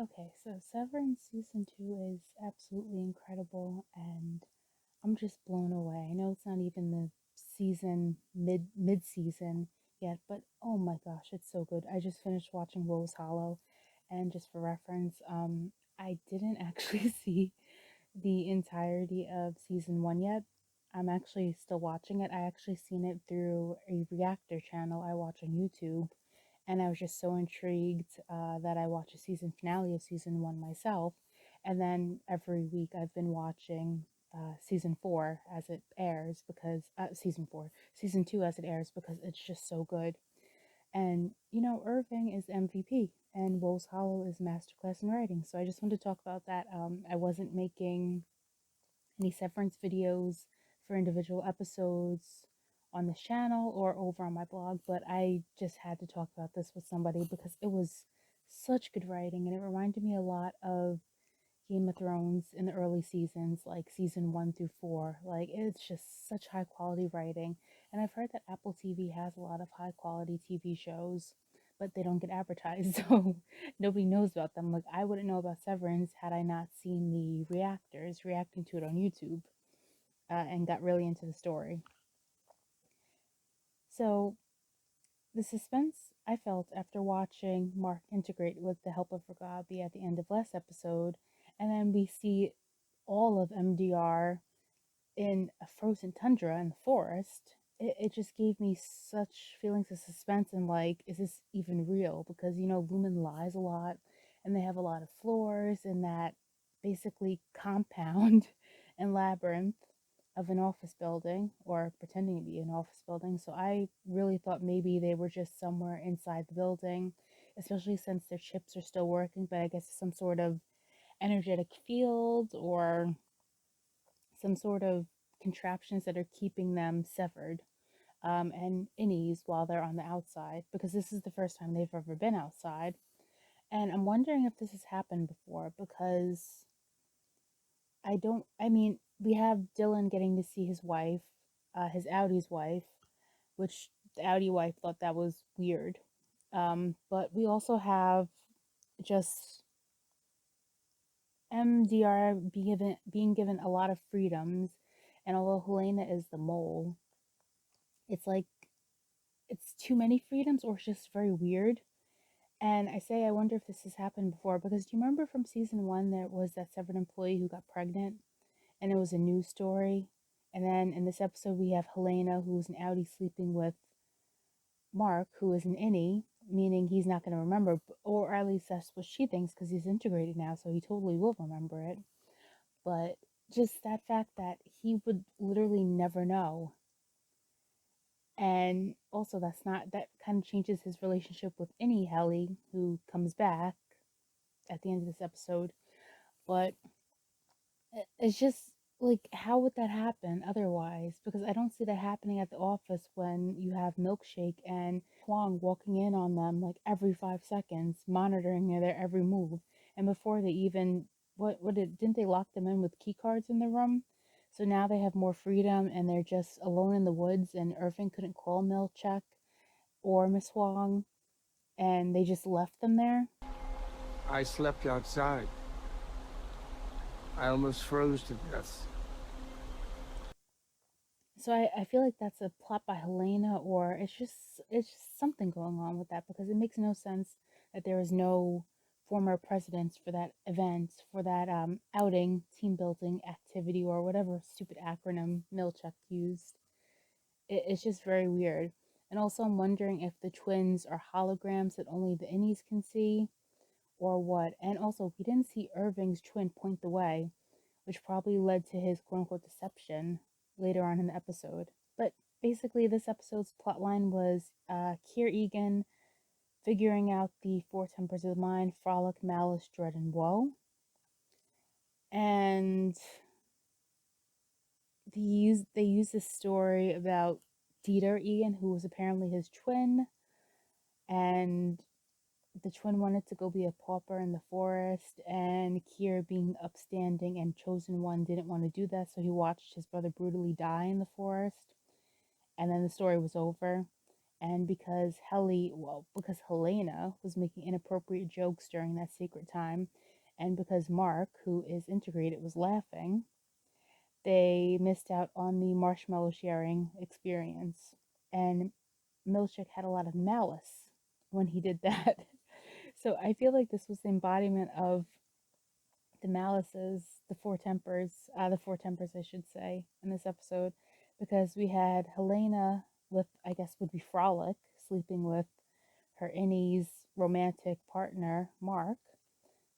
Okay, so Severance season 2 is absolutely incredible and I'm just blown away. I know it's not even the season mid season yet, but oh my gosh, it's so good. I just finished watching Rose Hollow, and just for reference, I didn't actually see the entirety of season 1 yet. I'm actually still watching it. I actually seen it through a reactor channel I watch on YouTube, and I was just so intrigued that I watched a season finale of season 1 myself. And then every week I've been watching season 4 as it airs because season 2 as it airs because it's just so good. And Irving is MVP and Rose Hollow is masterclass in writing. So I just wanted to talk about that. I wasn't making any severance videos for individual episodes on the channel or over on my blog, but I just had to talk about this with somebody because it was such good writing and it reminded me a lot of Game of Thrones in the early seasons, like season 1 through 4. Like, it's just such high quality writing. And I've heard that Apple TV has a lot of high quality TV shows, but they don't get advertised, so nobody knows about them. Like, I wouldn't know about Severance had I not seen the reactors reacting to it on YouTube and got really into the story. So, the suspense I felt after watching Mark integrate with the help of Ragabi at the end of last episode, and then we see all of MDR in a frozen tundra in the forest, it just gave me such feelings of suspense and like, is this even real? Because, Lumen lies a lot and they have a lot of floors in that basically compound and labyrinth of an office building or pretending to be an office building. So I really thought maybe they were just somewhere inside the building, especially since their chips are still working, but I guess some sort of energetic field or some sort of contraptions that are keeping them severed and innies while they're on the outside, because this is the first time they've ever been outside. And I'm wondering if this has happened before because we have Dylan getting to see his wife, his Audi's wife, which the Audi wife thought that was weird. But we also have just MDR being given a lot of freedoms, and although Helena is the mole, it's like it's too many freedoms or it's just very weird. And I wonder if this has happened before because do you remember from season 1 there was that severed employee who got pregnant and it was a news story? And then in this episode we have Helena, who's an Audi, sleeping with Mark, who is an innie, meaning he's not going to remember, or at least that's what she thinks because he's integrated now, so he totally will remember it. But just that fact that he would literally never know. And also, that kind of changes his relationship with any Helly who comes back at the end of this episode. But it's just like, how would that happen otherwise? Because I don't see that happening at the office when you have Milkshake and Huang walking in on them like every 5 seconds, monitoring their every move. And before they even, didn't they lock them in with key cards in the room? So now they have more freedom and they're just alone in the woods, and Irving couldn't call Milkshake or Miss Huang, and they just left them there. I slept outside. I almost froze to death. So I feel like that's a plot by Helena, or it's just something going on with that because it makes no sense that there is no former presidents for that event, for that outing, team building activity, or whatever stupid acronym Milchek used. It's just very weird. And also, I'm wondering if the twins are holograms that only the innies can see, or what. And also, we didn't see Irving's twin point the way, which probably led to his quote unquote deception later on in the episode. But basically, this episode's plotline was Kier Egan figuring out the four tempers of the mind: frolic, malice, dread, and woe. And they use this story about Dieter Egan, who was apparently his twin, and the twin wanted to go be a pauper in the forest, and Kier, being upstanding and chosen one, didn't want to do that, so he watched his brother brutally die in the forest, and then the story was over. And because Helena was making inappropriate jokes during that secret time, and because Mark, who is integrated, was laughing, they missed out on the marshmallow sharing experience. And Milchick had a lot of malice when he did that. So I feel like this was the embodiment of the malices, the four tempers, I should say, in this episode, because we had Helena with, I guess, would be Frolic, sleeping with her innie's romantic partner, Mark.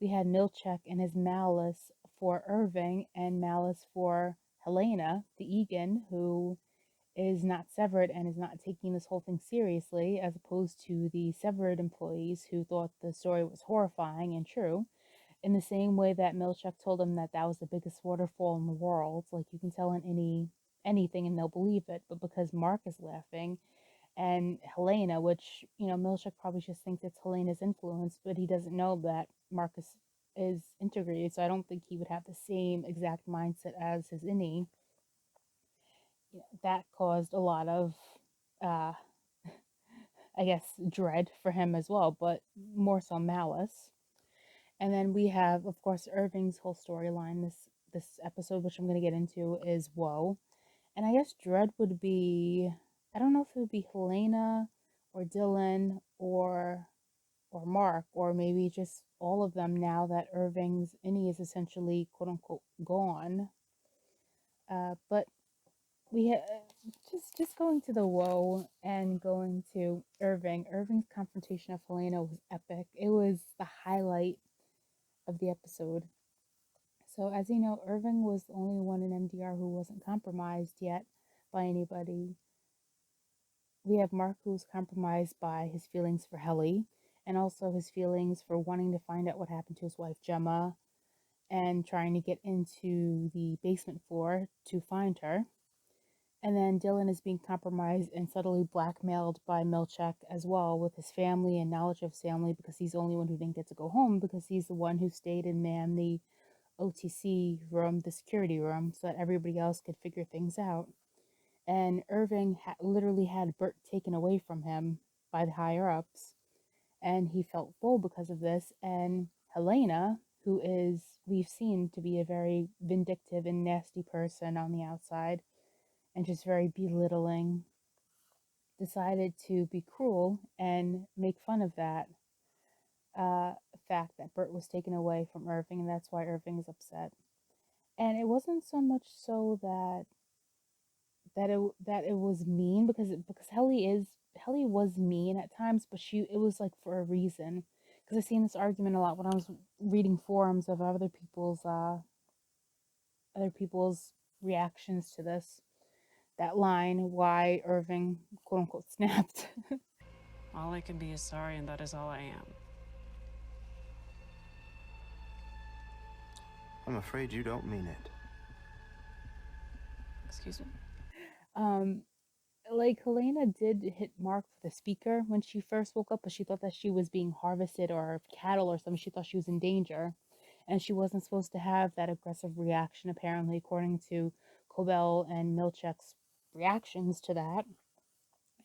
We had Milchek and his malice for Irving and malice for Helena, the Egan, who is not severed and is not taking this whole thing seriously, as opposed to the severed employees who thought the story was horrifying and true. In the same way that Milchek told him that that was the biggest waterfall in the world, like you can tell in anything and they'll believe it, but because Mark is laughing, and Helena, which, Milchek probably just thinks it's Helena's influence, but he doesn't know that Marcus is integrated, so I don't think he would have the same exact mindset as his innie. That caused a lot of, uh, I guess, dread for him as well, but more so malice. And then we have, of course, Irving's whole storyline. This episode, which I'm going to get into, is woe. And I guess dread would be, I don't know if it would be Helena or Dylan or Mark, or maybe just all of them now that Irving's innie is essentially quote unquote gone. But we just going to the woe and going to Irving. Irving's confrontation of Helena was epic. It was the highlight of the episode. So as you know, Irving was the only one in MDR who wasn't compromised yet by anybody. We have Mark, who was compromised by his feelings for Helly and also his feelings for wanting to find out what happened to his wife Gemma and trying to get into the basement floor to find her. And then Dylan is being compromised and subtly blackmailed by Milchek as well with his family and knowledge of his family, because he's the only one who didn't get to go home because he's the one who stayed and manned the OTC room, the security room, so that everybody else could figure things out. And Irving literally had Bert taken away from him by the higher ups, and he felt full because of this. And Helena, who is, we've seen to be a very vindictive and nasty person on the outside and just very belittling, decided to be cruel and make fun of that fact that Bert was taken away from Irving, and that's why Irving is upset. And it wasn't so much so that it was mean, because Helly was mean at times, but it was like for a reason. Because I've seen this argument a lot when I was reading forums of other people's reactions to this, that line, why Irving quote unquote snapped. All I can be is sorry, and that is all I am. I'm afraid you don't mean it. Excuse me? um like Helena did hit Mark with a speaker when she first woke up, but she thought that she was being harvested or cattle or something. She thought she was in danger, and she wasn't supposed to have that aggressive reaction, apparently, according to Cobell and Milchek's reactions to that.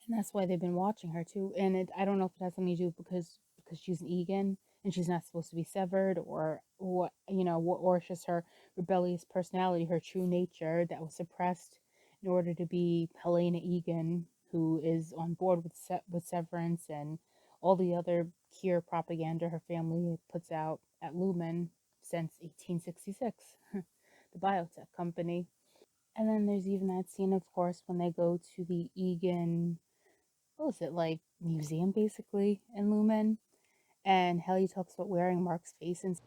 And that's why they've been watching her too. And I don't know if it has something to do because she's an Egan and she's not supposed to be severed, or what, or it's just her rebellious personality, her true nature that was suppressed in order to be Helena Egan, who is on board with Severance and all the other cure propaganda her family puts out at Lumen since 1866, the biotech company. And then there's even that scene, of course, when they go to the Egan, what was it, like museum basically in Lumen, and Helly talks about wearing Mark's face and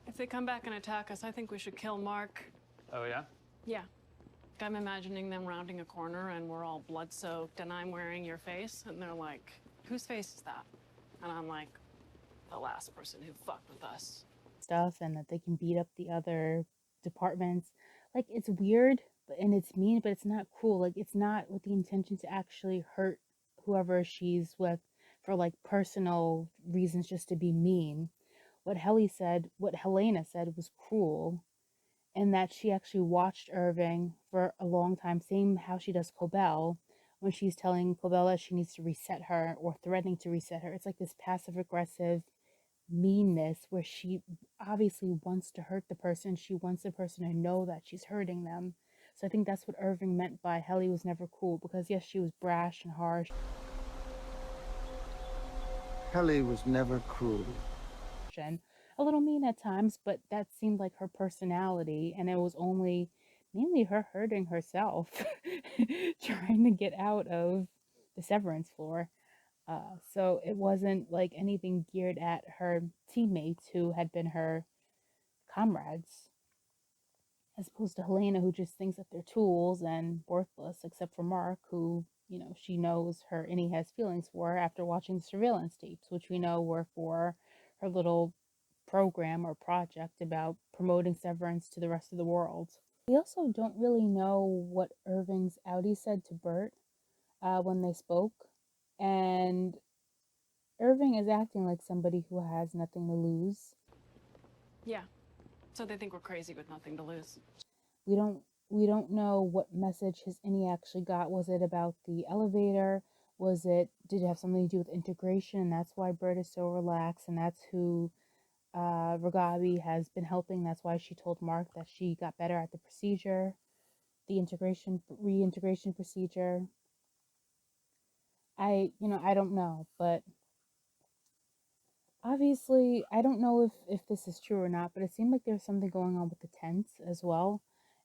If they come back and attack us, I think we should kill Mark. Oh, yeah? Yeah. I'm imagining them rounding a corner and we're all blood-soaked and I'm wearing your face, and they're like, whose face is that? And I'm like, the last person who fucked with us. stuff, and that they can beat up the other departments. Like, it's weird, and it's mean, but it's not cruel. Like, it's not with the intention to actually hurt whoever she's with for like personal reasons, just to be mean. What Helena said was cruel, and that she actually watched Irving for a long time, same how she does Cobell, when she's telling Clobella she needs to reset her or threatening to reset her. It's like this passive aggressive meanness where she obviously wants to hurt the person. She wants the person to know that she's hurting them. So I think that's what Irving meant by Helly was never cool, because yes, she was brash and harsh Helly was never cruel. and a little mean at times, but that seemed like her personality, and it was only mainly her hurting herself trying to get out of the severance floor. So it wasn't like anything geared at her teammates who had been her comrades, as opposed to Helena, who just thinks that they're tools and worthless, except for Mark, who, she knows her and he has feelings for her after watching the surveillance tapes, which we know were for her little program or project about promoting Severance to the rest of the world. We also don't really know what Irving's Audi said to Bert when they spoke, and Irving is acting like somebody who has nothing to lose. Yeah. So they think we're crazy with nothing to lose. We don't know what message his innie actually got. Was it about the elevator? Did it have something to do with integration? And that's why Bert is so relaxed, and that's who Ragabi has been helping. That's why she told Mark that she got better at the procedure, the reintegration procedure. I don't know, but obviously I don't know if this is true or not, but it seemed like there's something going on with the tents as well.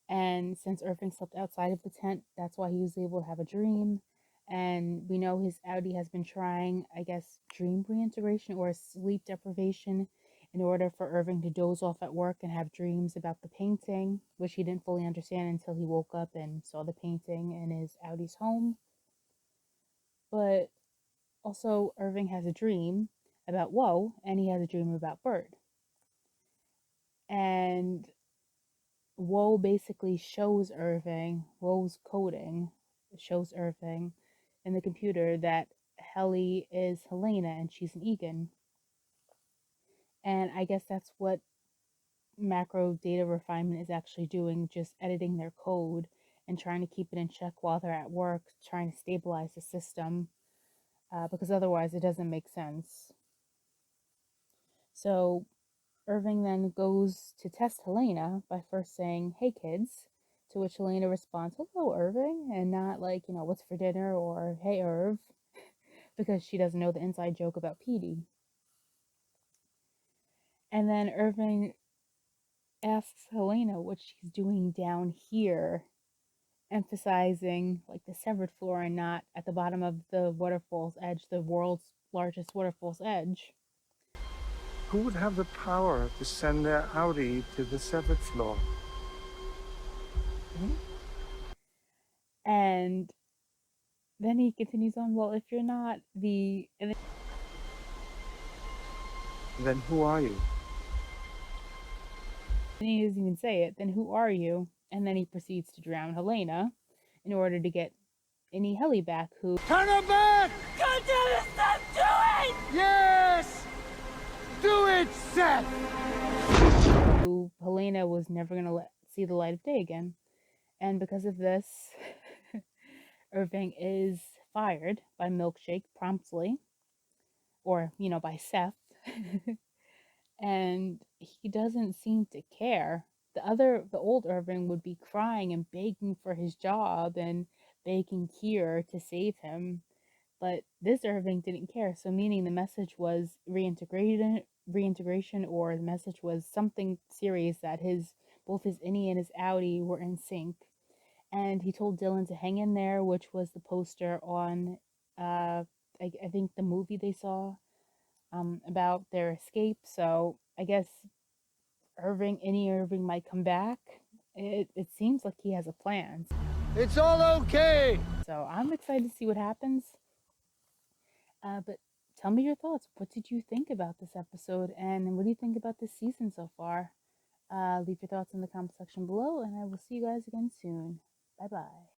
And since Irving slept outside of the tent, that's why he was able to have a dream. And we know his Audi has been trying, I guess, dream reintegration or sleep deprivation in order for Irving to doze off at work and have dreams about the painting, which he didn't fully understand until he woke up and saw the painting in his Audi's home. But also, Irving has a dream about Woe, and he has a dream about Bert. And Woe basically shows Irving, Woe's coding shows Irving in the computer that Helly is Helena and she's an Egan. And I guess that's what macro data refinement is actually doing, just editing their code and trying to keep it in check while they're at work, trying to stabilize the system, because otherwise it doesn't make sense. So Irving then goes to test Helena by first saying, "Hey kids," to which Helena responds, "Hello, Irving," and not like, "What's for dinner?" or "Hey, Irv," because she doesn't know the inside joke about Petey. And then Irving asks Helena what she's doing down here, emphasizing like the severed floor and not at the bottom of the waterfall's edge, the world's largest waterfall's edge. Who would have the power to send their Audi to the severed floor? And then he continues on, "Well, if you're not the..." And Then who are you? he doesn't even say it. "Then who are you?" And then he proceeds to drown Helena in order to get any Helly back, who... Turn her back! God damn it, stop doing! Yes! Do it, Seth! who Helena was never going to see the light of day again. And because of this, Irving is fired by Milkshake promptly, or, by Seth. And he doesn't seem to care. The old Irving would be crying and begging for his job and begging Kier to save him. But this Irving didn't care. So meaning the message was reintegration, or the message was something serious, that both his innie and his outie were in sync. And he told Dylan to hang in there, which was the poster on I think the movie they saw about their escape. So I guess Irving might come back. It seems like he has a plan. It's all okay! So I'm excited to see what happens. But tell me your thoughts. What did you think about this episode? And what do you think about this season so far? Leave your thoughts in the comment section below, and I will see you guys again soon. Bye bye.